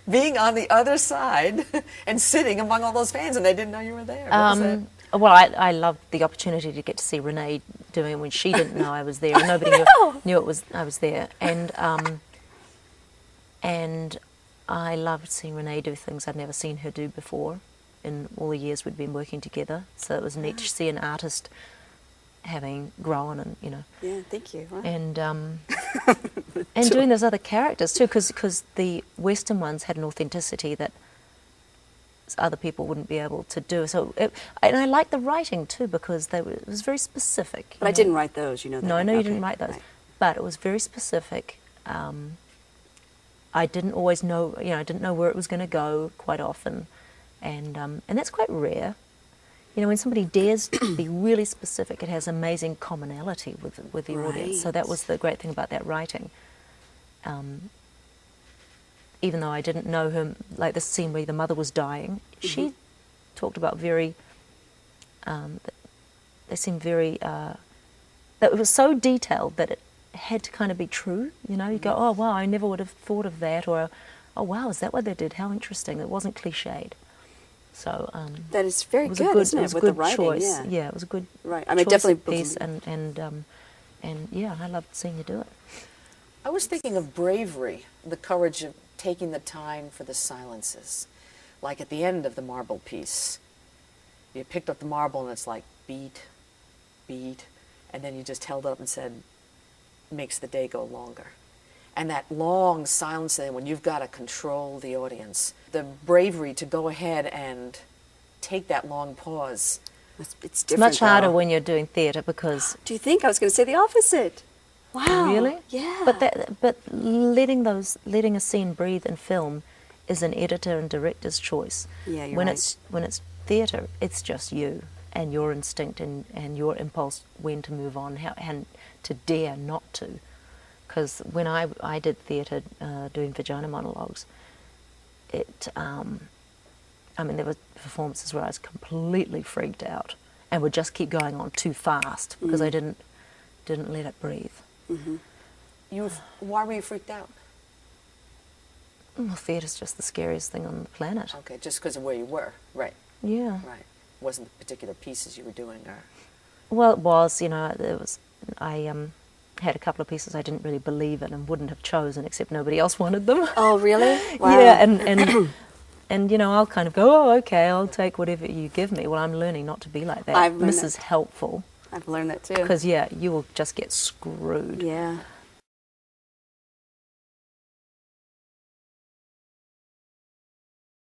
being on the other side and sitting among all those fans, and they didn't know you were there? What was that? Well, I loved the opportunity to get to see Renee doing it when she didn't know I was there, and nobody knew I was there, and I loved seeing Renee do things I'd never seen her do before in all the years we'd been working together. So it was neat to see an artist having grown, and Yeah, thank you. Wow. and doing those other characters too, because the Western ones had an authenticity that other people wouldn't be able to do. So, and I liked the writing too, because it was very specific. But I didn't write those, you know that. No, right? you Okay, didn't write those. right. But it was very specific. I didn't always know, I didn't know where it was going to go quite often, and that's quite rare. When somebody dares to be really specific, it has amazing commonality with the audience. So that was the great thing about that writing. Even though I didn't know her, like the scene where the mother was dying, she talked about they seemed very, that it was so detailed that it had to kind of be true. You go, oh wow, I never would have thought of that, or oh wow, is that what they did? How interesting. It wasn't cliched. So that is very good, isn't it? It was a With good the writing, choice. yeah. It was a good Right. I mean, choice definitely piece, and yeah, I loved seeing you do it. I was thinking of bravery, the courage of taking the time for the silences. Like at the end of the marble piece, you picked up the marble and it's like beat, beat, and then you just held it up and said, makes the day go longer. And that long silence then when you've got to control the audience, the bravery to go ahead and take that long pause. It's different. It's much harder though. when you're doing theatre, because Do you think? I was going to say the opposite. Wow. really, Yeah. but letting a scene breathe in film is an editor and director's choice. Yeah, you're when right. when it's theatre, it's just you and your instinct and your impulse when to move on, and to dare not to. Because when I did theatre doing vagina monologues, there were performances where I was completely freaked out and would just keep going on too fast because I didn't let it breathe. Why were you freaked out? Well, theatre's just the scariest thing on the planet. Okay, just because of where you were. Right, Yeah. right. Wasn't the particular pieces you were doing, or... Well, it was. I had a couple of pieces I didn't really believe in and wouldn't have chosen, except nobody else wanted them. Oh, really? Wow. Yeah, and I'll kind of go, oh, okay, I'll take whatever you give me. Well, I'm learning not to be like that. I've learned Mrs. Helpful. I've learned that too. Because, you will just get screwed. Yeah.